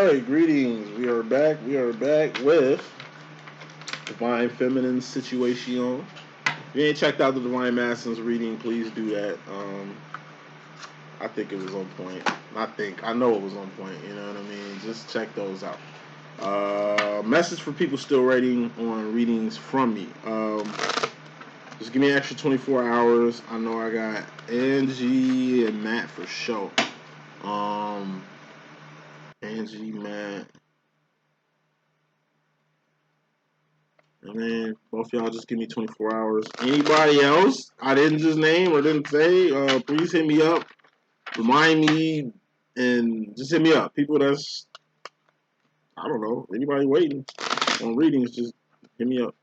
Alright, greetings. We are back. We are back with Divine Feminine Situation. If you ain't checked out the Divine Masculine's reading, please do that. I think it was on point. I know it was on point, you know what I mean? Just check those out. Message for people still waiting on readings from me. Just give me an extra 24 hours. I know I got Angie and Matt for sure. Angie, Matt, and then both y'all just give me 24 hours. Anybody else I didn't just name or didn't say, please hit me up. Remind me and just hit me up. People that's, I don't know, anybody waiting on readings, just hit me up.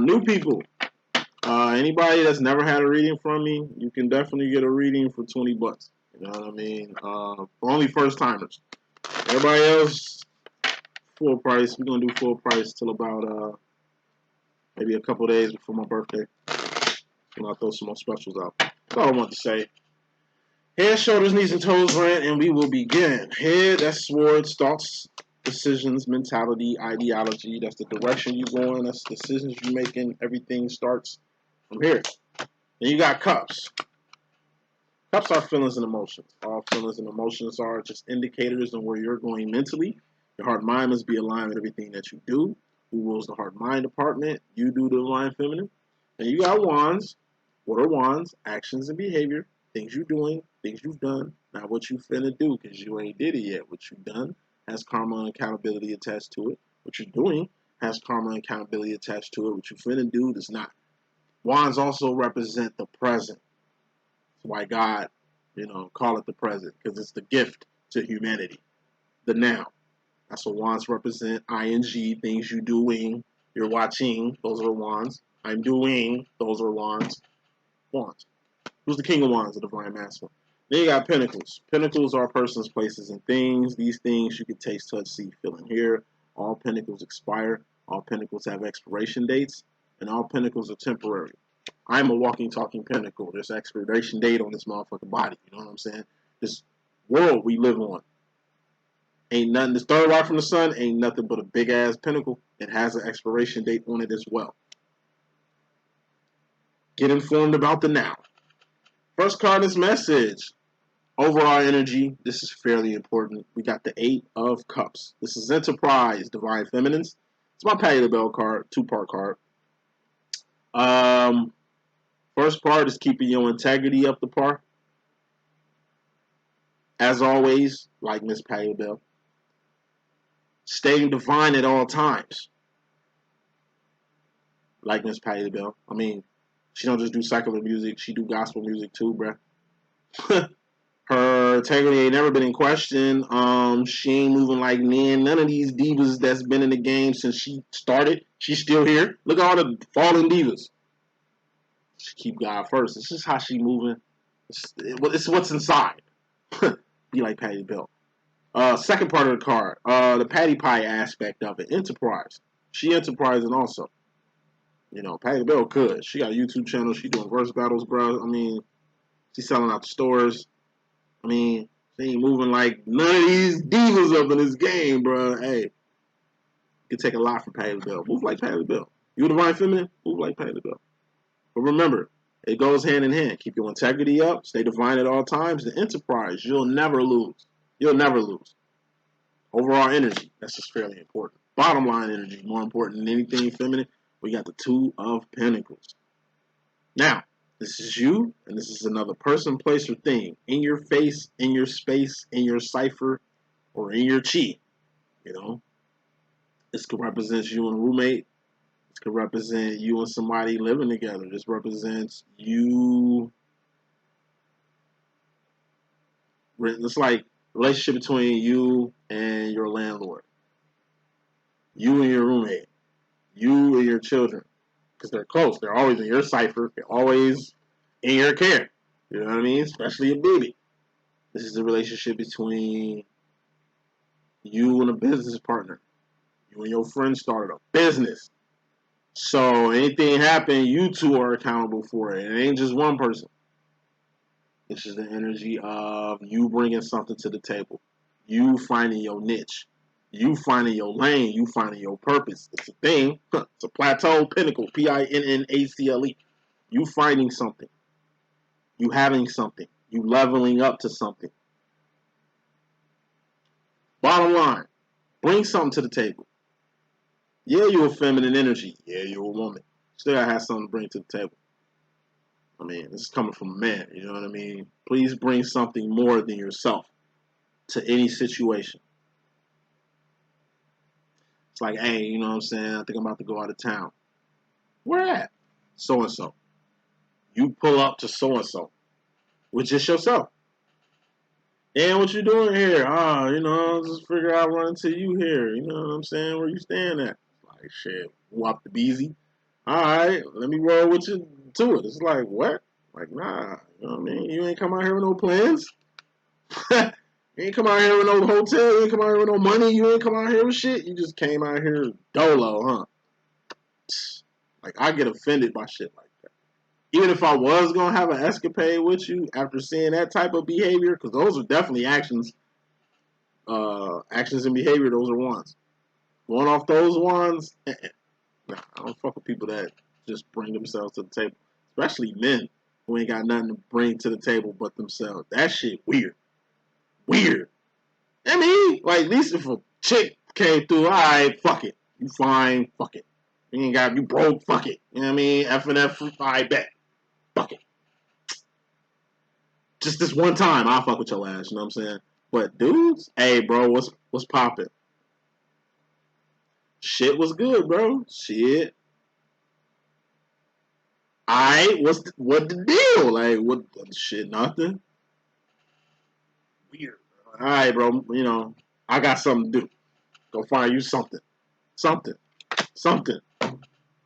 New people. Anybody that's never had a reading from me, you can definitely get a reading for $20. You know what I mean? Only first timers. Everybody else, full price. We're gonna do full price till about maybe a couple days before my birthday. And I'll throw some more specials out. That's all I want to say. Head, shoulders, knees, and toes rant, and we will begin. Head, that's swords, thoughts, decisions, mentality, ideology. That's the direction you're going. That's the decisions you're making. Everything starts from here. Then you got cups. Cups are feelings and emotions. All feelings and emotions are just indicators on where you're going mentally. Your heart and mind must be aligned with everything that you do. Who rules the heart and mind department? You do the Divine Feminine. And you got wands. What are wands? Actions and behavior. Things you're doing, things you've done, not what you finna do, because you ain't did it yet. What you've done has karma and accountability attached to it. What you're doing has karma and accountability attached to it. What you finna do does not. Wands also represent the present. That's why God, call it the present, because it's the gift to humanity. The now. That's what wands represent. ING, things you doing, you're watching, those are wands. I'm doing, those are wands. Wands. Who's the king of wands, the divine masculine? Then you got pentacles. Pentacles are persons, places, and things. These things you can taste, touch, see, feel, and hear. All pentacles expire. All pentacles have expiration dates. And all pentacles are temporary. I'm a walking, talking pentacle. There's an expiration date on this motherfucking body. You know what I'm saying? This world we live on ain't nothing. This third rock from the sun ain't nothing but a big-ass pentacle. It has an expiration date on it as well. Get informed about the now. First card is message. Overall energy. This is fairly important. We got the 8 of Cups. This is Enterprise, Divine Feminines. It's my Patty LaBelle card, 2-part card. First part is keeping your integrity up to par. As always, like Miss Patty LaBelle. Staying divine at all times. Like Miss Patty LaBelle. I mean, she don't just do secular music. She do gospel music too, bruh. Her integrity ain't never been in question. She ain't moving like men. None of these divas that's been in the game since she started. She's still here. Look at all the fallen divas. She keep God first. It's just how she moving. It's what's inside. Be like Patty LaBelle. Second part of the card. The Patty Pie aspect of it. Enterprise. She enterprising also. Patty LaBelle could. She got a YouTube channel. She doing verse battles, bro. I mean, she's selling out the stores. I mean, she ain't moving like none of these divas up in this game, bro. Hey, you can take a lot from Patty LaBelle. Move like Patty LaBelle. You Divine Feminine? Move like Patty LaBelle. But remember, it goes hand in hand. Keep your integrity up. Stay divine at all times. The enterprise, you'll never lose. You'll never lose. Overall energy, that's just fairly important. Bottom line energy, more important than anything feminine. We got the 2 of Pentacles. Now, this is you, and this is another person, place, or thing. In your face, in your space, in your cipher, or in your chi. This could represent you and a roommate. This could represent you and somebody living together. This represents you. It's like relationship between you and your landlord. You and your roommate. You and your children. Because they're close. They're always in your cipher. They're always in your care. You know what I mean? Especially a baby. This is a relationship between you and a business partner. You and your friend started a business. So anything happen, you two are accountable for it. It ain't just one person. It's just the energy of you bringing something to the table. You finding your niche. You finding your lane. You finding your purpose. It's a thing. It's a plateau, pinnacle. Pinnacle. You finding something. You having something. You leveling up to something. Bottom line, bring something to the table. Yeah, you're a feminine energy. Yeah, you're a woman. Still gotta have something to bring to the table. I mean, this is coming from a man, you know what I mean? Please bring something more than yourself to any situation. It's like, hey, you know what I'm saying? I think I'm about to go out of town. Where at? So-and-so. You pull up to so-and-so with just yourself. And what you doing here? You know, just figure out running to you here. You know what I'm saying? Where you staying at? Like, shit, whop the beezy. All right, let me roll with you to it. It's like, what? Like, nah, you know what I mean? You ain't come out here with no plans. You ain't come out here with no hotel. You ain't come out here with no money. You ain't come out here with shit. You just came out here dolo, huh? Like, I get offended by shit like that. Even if I was going to have an escapade with you after seeing that type of behavior, because those are definitely actions. Actions and behavior, those are ones. Going off those ones, nah, I don't fuck with people that just bring themselves to the table. Especially men who ain't got nothing to bring to the table but themselves. That shit weird. Weird. I mean, like, at least if a chick came through, alright, fuck it. You fine, fuck it. You ain't got, you broke, fuck it. You know what I mean? F and F, I bet. Fuck it. Just this one time, I'll fuck with your ass, you know what I'm saying? But dudes, hey, bro, what's poppin'? Shit was good, bro. Shit. Alright, what the deal? Like, what, shit, nothing? Weird. Alright, bro, you know, I got something to do. Go find you something. Something. Something.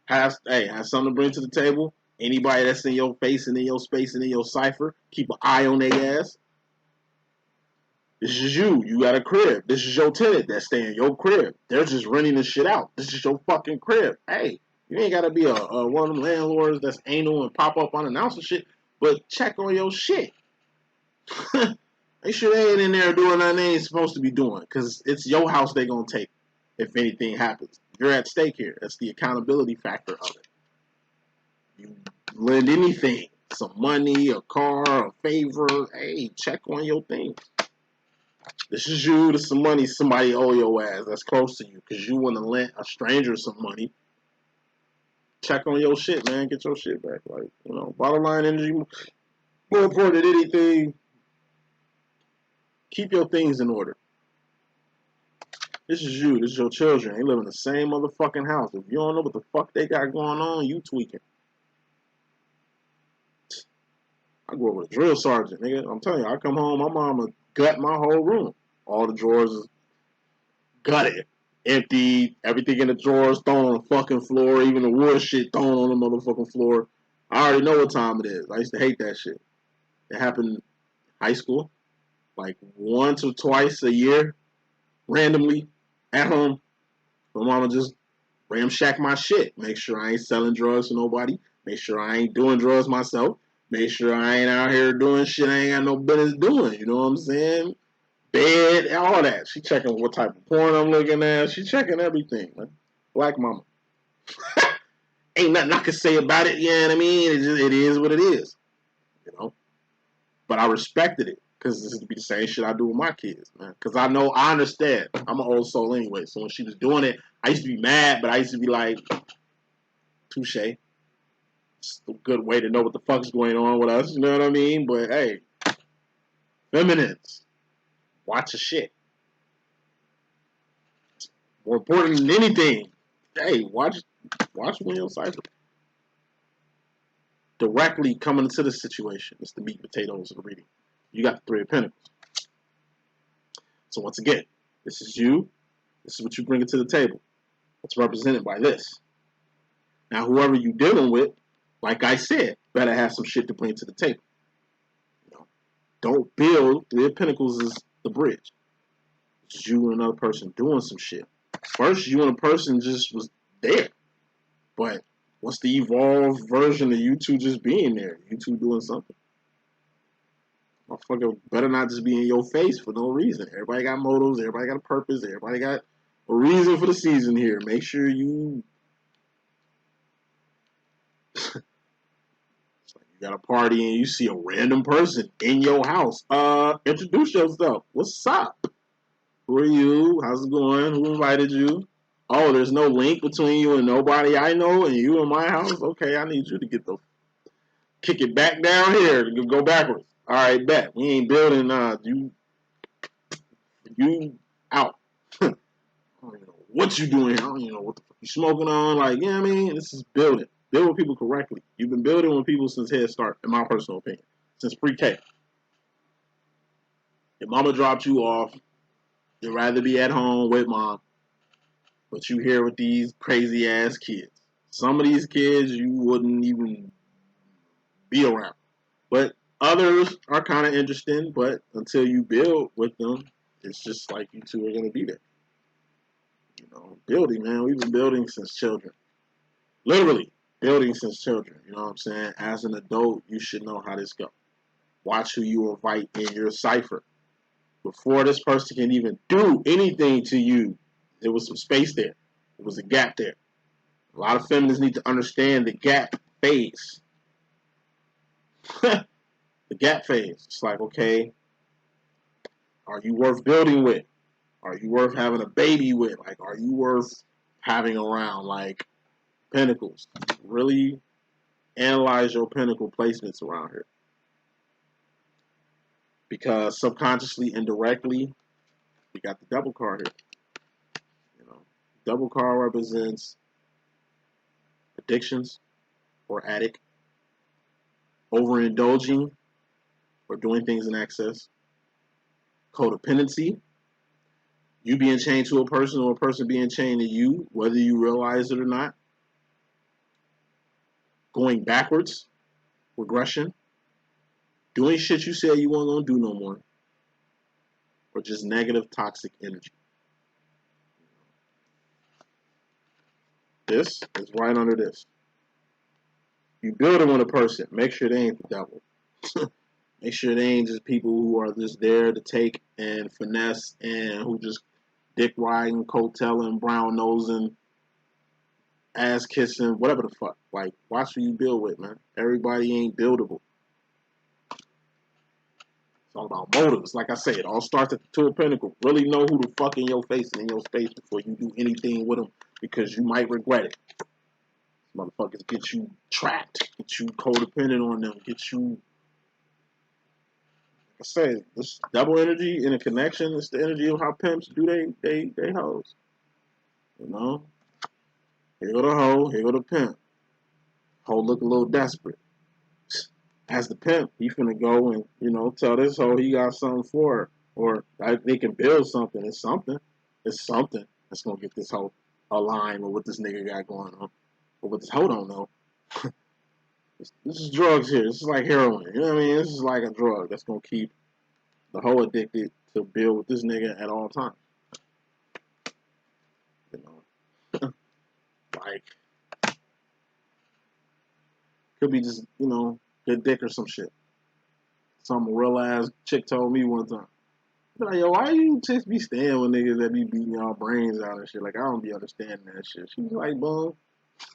Have something to bring to the table. Anybody that's in your face and in your space and in your cipher, keep an eye on their ass. This is you. You got a crib. This is your tenant that's staying in your crib. They're just renting this shit out. This is your fucking crib. Hey, you ain't gotta be a one of them landlords that's anal and pop up unannounced and shit, but check on your shit. Make sure they ain't in there doing nothing they ain't supposed to be doing, because it's your house they gonna take if anything happens. You're at stake here. That's the accountability factor of it. You lend anything, some money, a car, a favor, hey, check on your things. This is you, this is some money somebody owe your ass that's close to you, because you want to lend a stranger some money. Check on your shit, man. Get your shit back. Like, you know, bottom line energy, more important than anything, keep your things in order. This is you, this is your children. They live in the same motherfucking house. If you don't know what the fuck they got going on, you tweaking. I grew up with a drill sergeant, nigga. I'm telling you, I come home, my mama gut my whole room. All the drawers is gutted, empty, everything in the drawers thrown on the fucking floor, even the wood shit thrown on the motherfucking floor. I already know what time it is. I used to hate that shit. It happened in high school, like once or twice a year, randomly, at home. My mama just ramshack my shit. Make sure I ain't selling drugs to nobody. Make sure I ain't doing drugs myself. Make sure I ain't out here doing shit I ain't got no business doing. You know what I'm saying? Bed, all that. She checking what type of porn I'm looking at. She checking everything, man. Black mama. Ain't nothing I can say about it. You know what I mean? It is what it is. You know? But I respected it. Because this is to be the same shit I do with my kids, man. Because I understand. I'm an old soul anyway. So when she was doing it, I used to be mad, but I used to be like, touche. It's a good way to know what the fuck's going on with us. You know what I mean? But hey, feminines, watch your shit. More important than anything, hey, watch when your cipher. Directly coming into the situation. It's the meat and potatoes of the reading. You got the Three of Pentacles. So once again, this is you. This is what you bring to the table. It's represented by this. Now, whoever you dealing with, like I said, better have some shit to bring to the table. You know, don't build Three of Pentacles is the bridge. It's you and another person doing some shit. First, you and a person just was there. But what's the evolved version of you two just being there? You two doing something. Motherfucker better not just be in your face for no reason. Everybody got motives. Everybody got a purpose. Everybody got a reason for the season here. Make sure you... You got a party and you see a random person in your house. Introduce yourself. What's up? Who are you? How's it going? Who invited you? Oh, there's no link between you and nobody I know and you in my house? Okay, I need you to kick it back down here to go backwards. All right, bet. We ain't building, you out. I don't even know what you doing here. I don't even know what the fuck you smoking on. Like, you know what I mean? This is building. Build with people correctly. You've been building with people since Head Start, in my personal opinion. Since pre-K. Your mama dropped you off. You'd rather be at home with mom. But you here with these crazy ass kids. Some of these kids you wouldn't even be around. But others are kind of interesting. But until you build with them, it's just like you two are going to be there. You know, building, man. We've been building since children. Literally, building since children. You know what I'm saying? As an adult, you should know how this goes. Watch who you invite in your cipher. Before this person can even do anything to you, there was some space there. There was a gap there. A lot of feminists need to understand the gap phase. The gap phase. It's like, okay, are you worth building with? Are you worth having a baby with? Like, are you worth having around? Like, pinnacles. Really analyze your pinnacle placements around here. Because subconsciously, indirectly, we got the double card here. You know, double card represents addictions or addict, overindulging or doing things in excess, codependency, you being chained to a person or a person being chained to you, whether you realize it or not, going backwards, regression, doing shit you said you weren't going to do no more, or just negative toxic energy. This is right under this. You building with a person, make sure they ain't the devil. Make sure they ain't just people who are just there to take and finesse and who just dick riding, coattailing, brown nosing, ass kissing, whatever the fuck. Like, watch who you build with, man. Everybody ain't buildable. It's all about motives. Like I said, it all starts at the Two of Pentacles. Really know who the fuck in your face and in your space before you do anything with them, because you might regret it. Motherfuckers get you trapped, get you codependent on them, get you... I say, this double energy in a connection, it's the energy of how pimps do they hoes. You know? Here go the hoe, here go the pimp. Hoe look a little desperate. As the pimp, he finna go and, you know, tell this hoe he got something for her. Or they can build something. It's something. It's something that's gonna get this hoe aligned with what this nigga got going on. But what this hoe don't know. This is drugs here. This is like heroin. You know what I mean? This is like a drug that's gonna keep the hoe addicted to build with this nigga at all times. You know, like, could be just, you know, good dick or some shit. Some real ass chick told me one time. Like, yo, why you chicks be staying with niggas that be beating y'all brains out and shit? Like, I don't be understanding that shit. She's like, boom.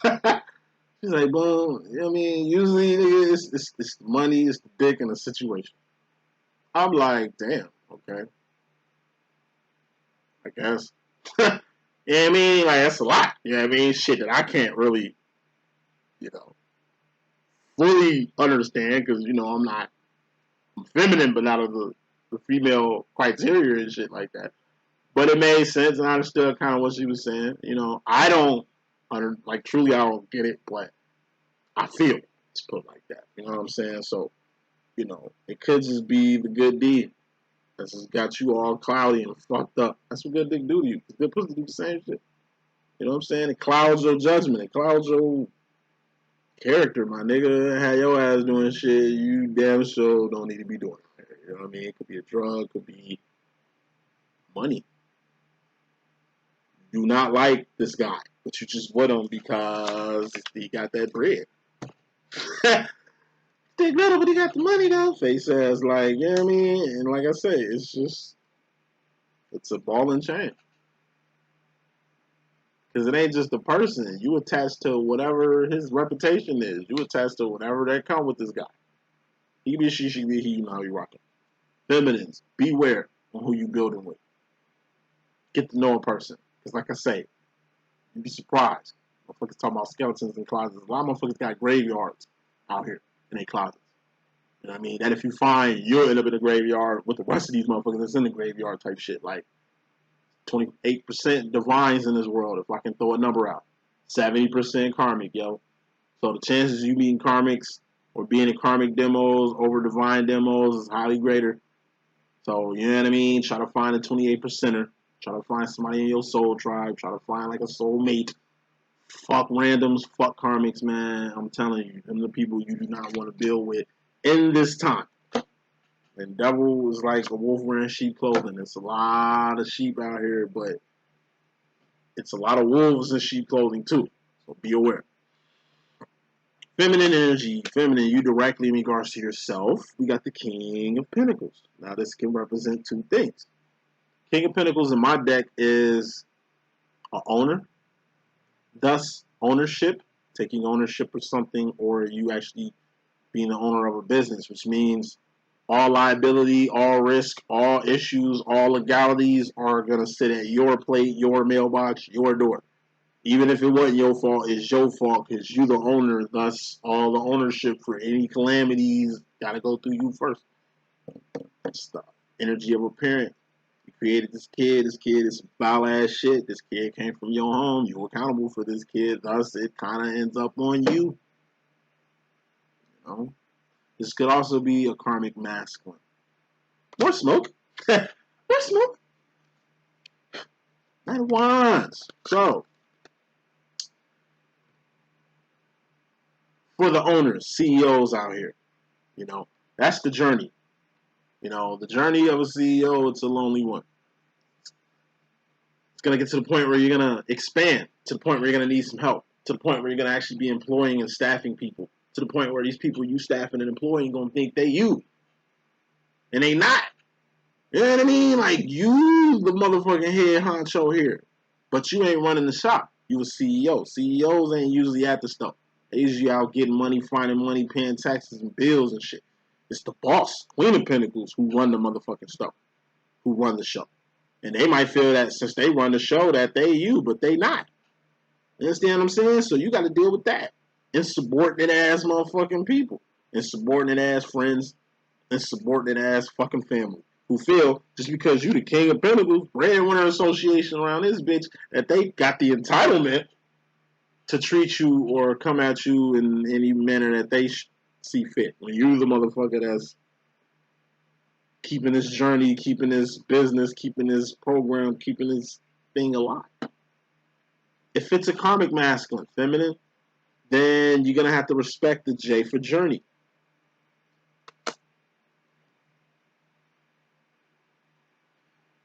She's like, boom. You know what I mean? Usually, nigga, it's the money, it's the dick, and the situation. I'm like, damn, okay. I guess. You know what I mean? Like, that's a lot. You know what I mean? Shit that I can't really, you know, fully understand because, you know, I'm feminine, but not of the female criteria and shit like that. But it made sense, and I understood kind of what she was saying. You know, I don't, truly, I don't get it, but I feel it. Let's put it like that. You know what I'm saying? So, you know, it could just be the good deed that's just got you all cloudy and fucked up. That's what good dick do to you. Good pussy do the same shit. You know what I'm saying? It clouds your judgment. It clouds your character, my nigga. Had your ass doing shit you damn sure don't need to be doing. You know what I mean? It could be a drug, could be money. Do not like this guy, but you just with him because he got that bread. Damn, stick little, but he got the money though. Face ass, like, you know what I mean? And like I say, it's a ball and chain. Because it ain't just the person. You attach to whatever his reputation is. You attach to whatever that come with this guy. He be she be he, you know how you rocking. Feminines, beware on who you building with. Get to know a person. Because like I say, you'd be surprised. Motherfuckers talking about skeletons in closets. A lot of motherfuckers got graveyards out here in their closets. You know what I mean? That if you find, you'll end up in a graveyard with the rest of these motherfuckers that's in the graveyard type shit. Like 28% divines in this world, if I can throw a number out. 70% karmic, yo. So the chances you meeting karmics or being in karmic demos over divine demos is highly greater. So, you know what I mean? Try to find a 28%er. Try to find somebody in your soul tribe. Try to find like a soulmate. Fuck randoms. Fuck karmics, man. I'm telling you. Them the people you do not want to build with in this time. And devil is like a wolf wearing sheep clothing. It's a lot of sheep out here, but it's a lot of wolves in sheep clothing too. So be aware. Feminine energy. Feminine, you directly in regards to yourself. We got the King of Pentacles. Now this can represent two things. King of Pentacles in my deck is an owner. Thus, ownership. Taking ownership of something, or you actually being the owner of a business, which means all liability, all risk, all issues, all legalities are going to sit at your plate, your mailbox, your door. Even if it wasn't your fault, it's your fault because you're the owner. Thus, all the ownership for any calamities got to go through you first. That's the energy of a parent. You created this kid. This kid is foul ass shit. This kid came from your home. You're accountable for this kid. Thus, it kind of ends up on you. You know? This could also be a karmic masculine. More smoke. More smoke. Knight of Wands. So, for the owners, CEOs out here, you know, that's the journey. You know, the journey of a CEO, it's a lonely one. It's going to get to the point where you're going to expand, to the point where you're going to need some help, to the point where you're going to actually be employing and staffing people, to the point where these people you staffing and employing going to think they you. And they not. You know what I mean? Like, you the motherfucking head honcho here. But you ain't running the shop. You a CEO. CEOs ain't usually at the stuff. They usually out getting money, finding money, paying taxes and bills and shit. It's the boss, Queen of Pentacles, who run the motherfucking stuff, who run the show. And they might feel that since they run the show that they you, but they not. You understand what I'm saying? So you got to deal with that. Insubordinate ass motherfucking people. Insubordinate ass friends. Insubordinate ass fucking family. Who feel just because you the King of Pentacles, breadwinner association around this bitch, that they got the entitlement to treat you or come at you in any manner that they see fit. When you the motherfucker that's keeping this journey, keeping this business, keeping this program, keeping this thing alive. If it's a karmic masculine, feminine, then you're going to have to respect the J for journey.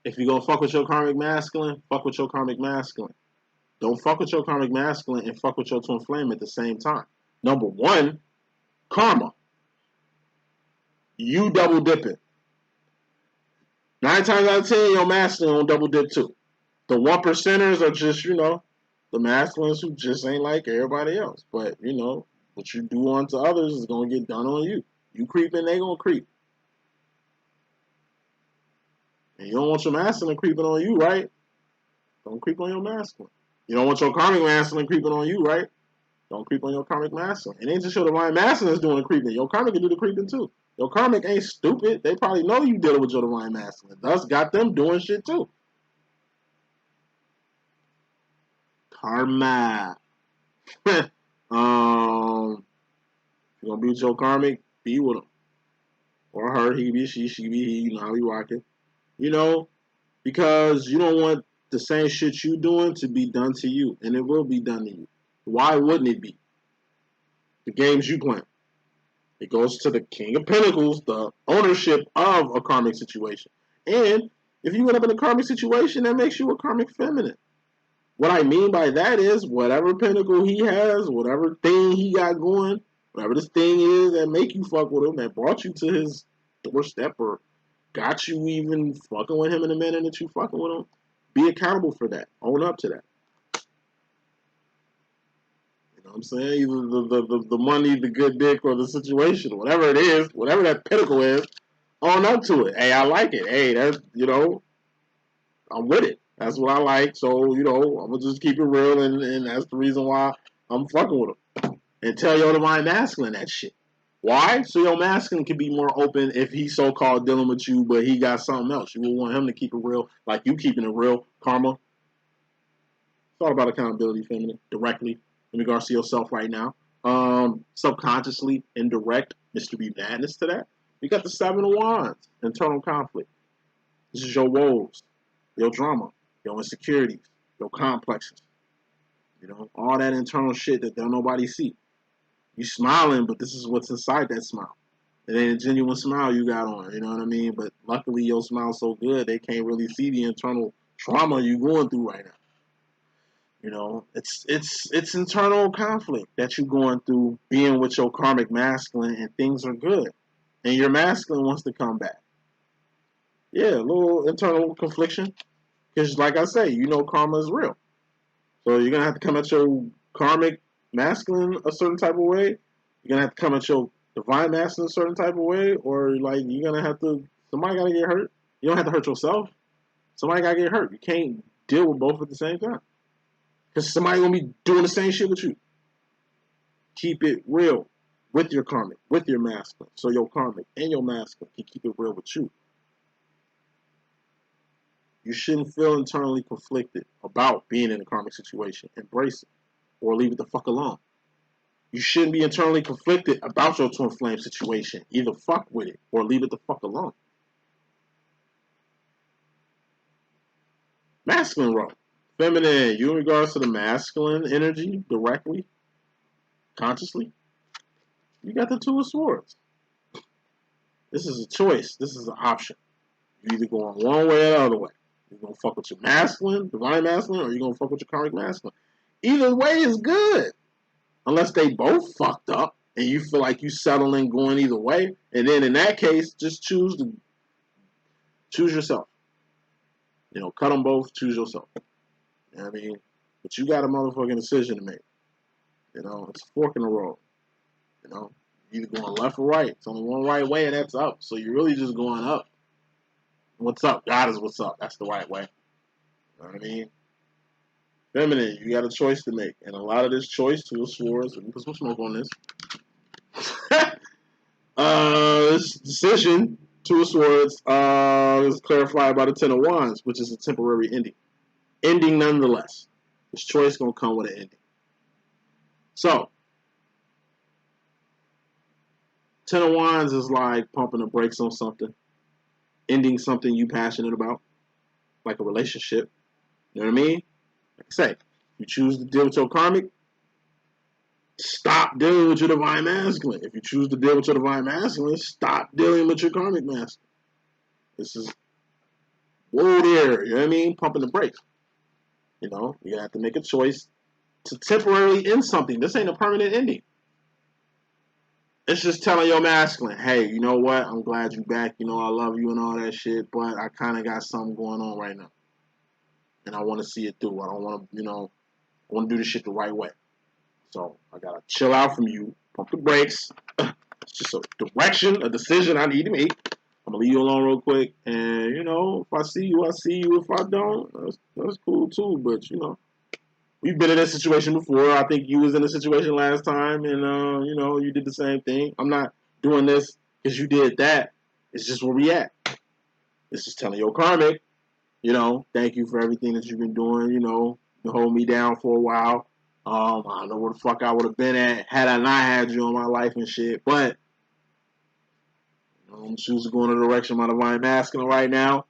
If you're going to fuck with your karmic masculine, fuck with your karmic masculine. Don't fuck with your karmic masculine and fuck with your twin flame at the same time. Number one, karma. You double dipping. 9 times out of 10, your masculine will double dip too. The 1%ers are just, you know, the masculines who just ain't like everybody else. But, you know, what you do unto others is going to get done on you. You creeping, they going to creep. And you don't want your masculine creeping on you, right? Don't creep on your masculine. You don't want your karmic masculine creeping on you, right? Don't creep on your karmic masculine. It ain't just your divine masculine that's doing the creeping. Your karmic can do the creeping too. Your karmic ain't stupid. They probably know you dealing with your divine masculine. Thus got them doing shit too. Karma. If you're gonna be with your karmic, be with him. Or her, he be she be he, you know how we rocking. You know, because you don't want the same shit you doing to be done to you. And it will be done to you. Why wouldn't it be? The games you playing. It goes to the King of Pentacles, the ownership of a karmic situation. And if you end up in a karmic situation, that makes you a karmic feminine. What I mean by that is whatever pentacle he has, whatever thing he got going, Whatever this thing is that make you fuck with him, that brought you to his doorstep or got you even fucking with him in the manner that you fucking with him, be accountable for that. Own up to that. You know what I'm saying? Either the money, the good dick, or the situation, whatever it is, whatever that pinnacle is, own up to it. Hey, I like it. Hey, that's, I'm with it. That's what I like. So, I'm going to just keep it real, and that's the reason why I'm fucking with him. And tell your divine masculine that shit. Why? So your masculine can be more open if he's so-called dealing with you, but he got something else. You will want him to keep it real, like you keeping it real. Karma. It's all about accountability, feminine, directly, in regards to yourself right now. Subconsciously, indirect, mystery madness to that. You got the Seven of Wands, internal conflict. This is your woes, your drama, your insecurities, your complexes. All that internal shit that don't nobody see. You smiling, but this is what's inside that smile. It ain't a genuine smile you got on, you know what I mean? But luckily your smile's so good, they can't really see the internal trauma you going through right now. It's internal conflict that you're going through being with your karmic masculine, and things are good. And your masculine wants to come back. Yeah, a little internal confliction. Because like I say, karma is real. So you're going to have to come at your karmic masculine a certain type of way. You're going to have to come at your divine masculine a certain type of way. Or like you're going to have to, somebody got to get hurt. You don't have to hurt yourself. Somebody got to get hurt. You can't deal with both at the same time. Because somebody going to be doing the same shit with you. Keep it real with your karmic, with your masculine. So your karmic and your masculine can keep it real with you. You shouldn't feel internally conflicted about being in a karmic situation. Embrace it. Or leave it the fuck alone. You shouldn't be internally conflicted about your twin flame situation. Either fuck with it or leave it the fuck alone. Masculine role. Feminine, you in regards to the masculine energy directly, consciously, you got the Two of Swords. This is a choice. This is an option. You either go on one way or the other way. You're going to fuck with your masculine, divine masculine, or you're going to fuck with your karmic masculine. Either way is good. Unless they both fucked up and you feel like you settling going either way. And then in that case, just choose yourself. Cut them both, choose yourself. You know what I mean? But you got a motherfucking decision to make. It's a fork in the road. You're either going left or right. It's only one right way, and that's up. So you're really just going up. What's up? God is what's up. That's the right way. You know what I mean? Feminine, you got a choice to make. And a lot of this choice, Two of Swords, let me put some smoke on this. This decision, Two of Swords, is clarified by the Ten of Wands, which is a temporary ending. Ending nonetheless. This choice going to come with an ending. So, Ten of Wands is like pumping the brakes on something. Ending something you passionate about. Like a relationship. You know what I mean? Like I say, you choose to deal with your karmic, stop dealing with your divine masculine. If you choose to deal with your divine masculine, stop dealing with your karmic masculine. This is whoa there, you know what I mean? Pumping the brakes. You have to make a choice to temporarily end something. This ain't a permanent ending. It's just telling your masculine, hey, you know what? I'm glad you back. I love you and all that shit, but I kind of got something going on right now. And I want to see it through. I don't want to, I want to do this shit the right way. So I got to chill out from you, pump the brakes. It's just a direction, a decision I need to make. I'm going to leave you alone real quick. And, if I see you, I see you. If I don't, that's cool too. But, we've been in this situation before. I think you was in a situation last time. And, you did the same thing. I'm not doing this because you did that. It's just where we at. It's just telling your karmic, thank you for everything that you've been doing, to hold me down for a while. I don't know where the fuck I would have been at had I not had you in my life and shit. But I'm choosing to go in the direction of my divine masculine right now.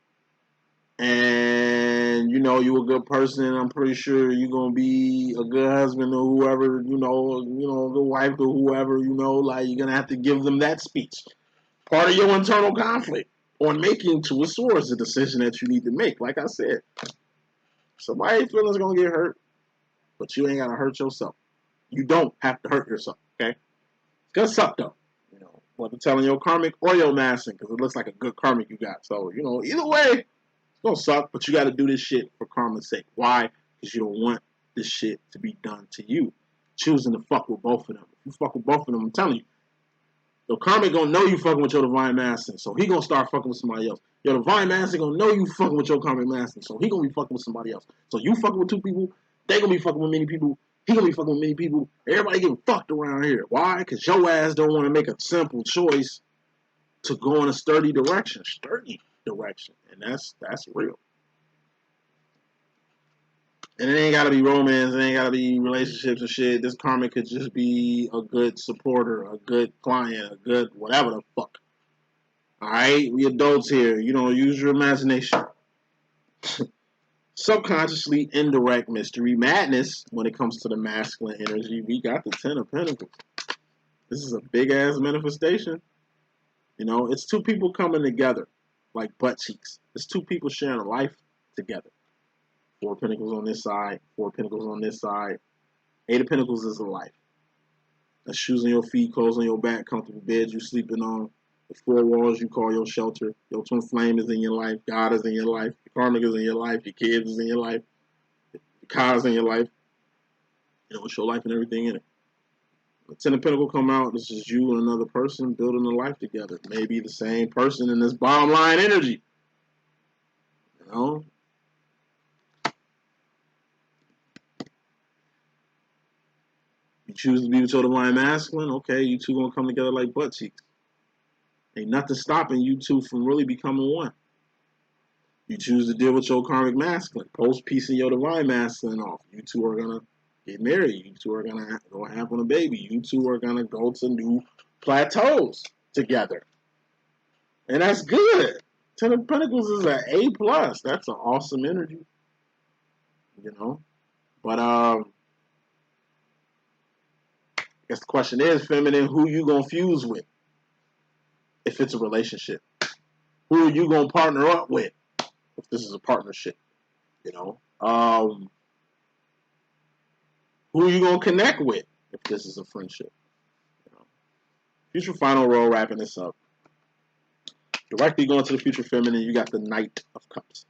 And you're a good person. I'm pretty sure you're gonna be a good husband or whoever, a good wife or whoever, like you're gonna have to give them that speech. Part of your internal conflict on making Two of Swords, the decision that you need to make. Like I said, somebody's feelings gonna get hurt, but you ain't gotta hurt yourself. You don't have to hurt yourself, okay? It's Good suck though. You know, whether telling your karmic or your masking, because it looks like a good karmic you got. So, you know, either way, it's gonna suck, but you gotta do this shit for karma's sake. Why? Because you don't want this shit to be done to you. Choosing to fuck with both of them. If you fuck with both of them, I'm telling you, your karmic gonna know you fucking with your divine masking, so he gonna start fucking with somebody else. Your divine masking gonna know you fucking with your karmic masking, so he gonna be fucking with somebody else. So you fucking with two people, they gonna be fucking with many people, he gonna be fucking with many people. Everybody getting fucked around here. Why? Because your ass don't want to make a simple choice to go in a sturdy direction. And that's real. And it ain't gotta be romance, it ain't gotta be relationships and shit. This karmic could just be a good supporter, a good client, a good whatever the fuck. Alright, we adults here. You know, use your imagination. Subconsciously indirect mystery madness when it comes to the masculine energy. We got the Ten of Pentacles. This is a big ass manifestation. You know, it's two people coming together like butt cheeks. It's two people sharing a life together. Four of Pentacles on this side, Four of Pentacles on this side. Eight of Pentacles is a life. That's shoes on your feet, clothes on your back, comfortable bed you sleeping on. The four walls you call your shelter. Your twin flame is in your life. God is in your life. Your karmic is in your life. Your kids is in your life. The cars in your life. You know, it's your life and everything in it. The Ten of Pentacles come out. This is you and another person building a life together. Maybe the same person in this bottom line energy. You know? You choose to be with your divine masculine. Okay, you two gonna come together like butt cheeks. Ain't nothing stopping you two from really becoming one. You choose to deal with your karmic masculine. Post piecing your divine masculine off. You two are gonna get married. You two are gonna go have on a baby. You two are gonna go to new plateaus together, and that's good. Ten of Pentacles is an A plus. That's an awesome energy, you know. But I guess the question is, feminine, who you gonna fuse with? If it's a relationship, who are you gonna partner up with? If this is a partnership, you know. Who are you gonna connect with if this is a friendship? You know? Future final roll, wrapping this up. Directly going to the future feminine, you got the Knight of Cups.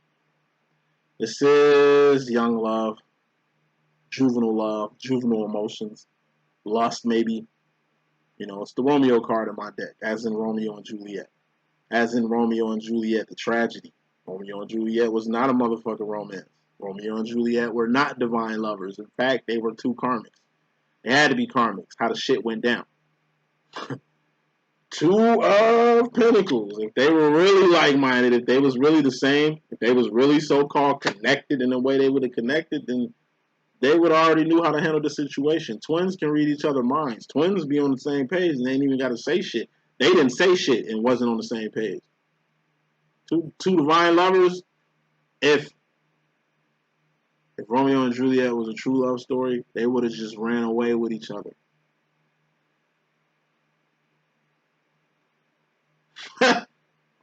This is young love, juvenile emotions, lust maybe. You know, it's the Romeo card in my deck, as in Romeo and Juliet. As in Romeo and Juliet, the tragedy. Romeo and Juliet was not a motherfucking romance. Romeo and Juliet were not divine lovers. In fact, they were two karmics. They had to be karmics. How the shit went down. Two of Pentacles. If they were really like-minded, if they was really the same, if they was really so-called connected in the way they would have connected, then they would already knew how to handle the situation. Twins can read each other's minds. Twins be on the same page and they ain't even got to say shit. They didn't say shit and wasn't on the same page. Two divine lovers. If Romeo and Juliet was a true love story, they would have just ran away with each other.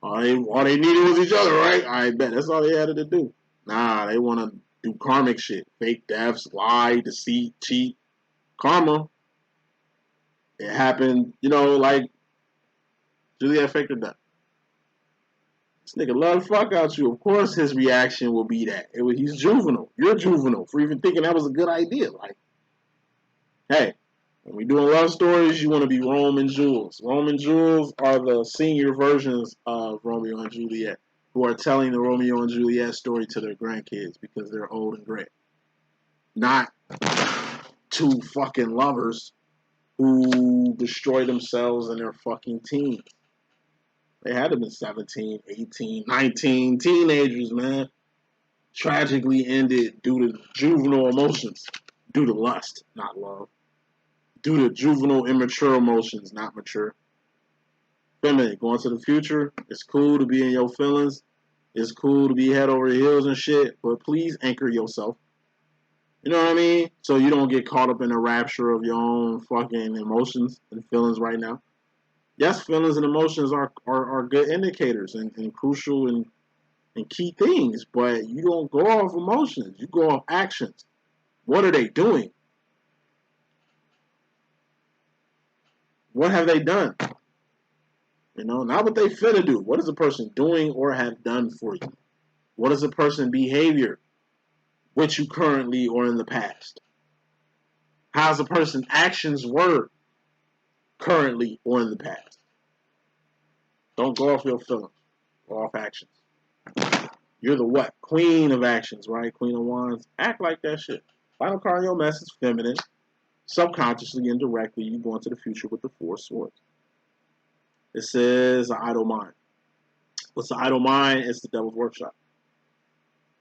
all they needed was each other, right? I bet that's all they had to do. Nah, they want to do karmic shit. Fake deaths, lie, deceit, cheat. Karma. It happened, you know, like Juliet faked her death. This nigga love the fuck out you. Of course his reaction will be that. He's juvenile. You're juvenile for even thinking that was a good idea. Like, hey, when we doing love stories, you want to be Rome and Jules. Rome and Jules are the senior versions of Romeo and Juliet, who are telling the Romeo and Juliet story to their grandkids because they're old and gray. Not two fucking lovers who destroy themselves in their fucking teens. They had to be 17, 18, 19 teenagers, man. Tragically ended due to juvenile emotions, due to lust, not love. Due to juvenile, immature emotions, not mature. Feminine, going to the future, it's cool to be in your feelings. It's cool to be head over heels and shit, but please anchor yourself. You know what I mean? So you don't get caught up in the rapture of your own fucking emotions and feelings right now. Yes, feelings and emotions are good indicators and crucial and key things, but you don't go off emotions. You go off actions. What are they doing? What have they done? You know, not what they finna do. What is a person doing or have done for you? What is a person's behavior with you currently or in the past? How's a person's actions were currently or in the past? Don't go off your feelings. Go off actions. You're the what? Queen of actions, right? Queen of wands. Act like that shit. Final card in your message, feminine. Subconsciously, indirectly, you go into the future with the Four Swords. It says an idle mind. What's the idle mind? It's the devil's workshop.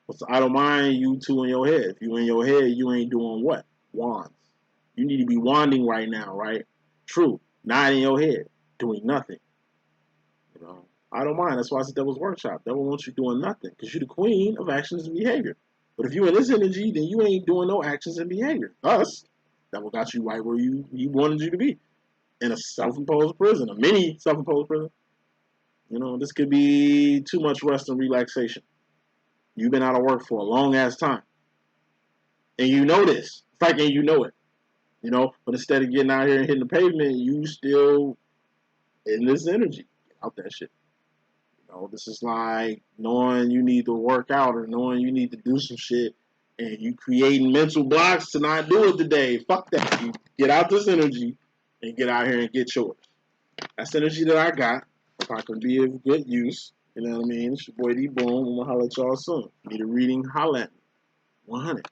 What's the idle mind? You two in your head. If you in your head, you ain't doing what? Wands. You need to be wanding right now, right? True. Not in your head. Doing nothing. You know, I don't mind. That's why it's the devil's workshop. Devil wants you doing nothing because you're the queen of actions and behavior. But if you in this energy, then you ain't doing no actions and behavior. Thus, devil got you right where you wanted you to be. In a self-imposed prison, a mini self-imposed prison. You know, this could be too much rest and relaxation. You've been out of work for a long ass time. And you know this. It's like, and you know it. You know, but instead of getting out here and hitting the pavement, you still in this energy. Get out that shit. You know, this is like knowing you need to work out or knowing you need to do some shit and you creating mental blocks to not do it today. Fuck that. You get out this energy and get out here and get yours. That's energy that I got. If I can be of good use, you know what I mean? It's your boy D.Boom. I'm going to holler at y'all soon. Need a reading? Holla at me. 100.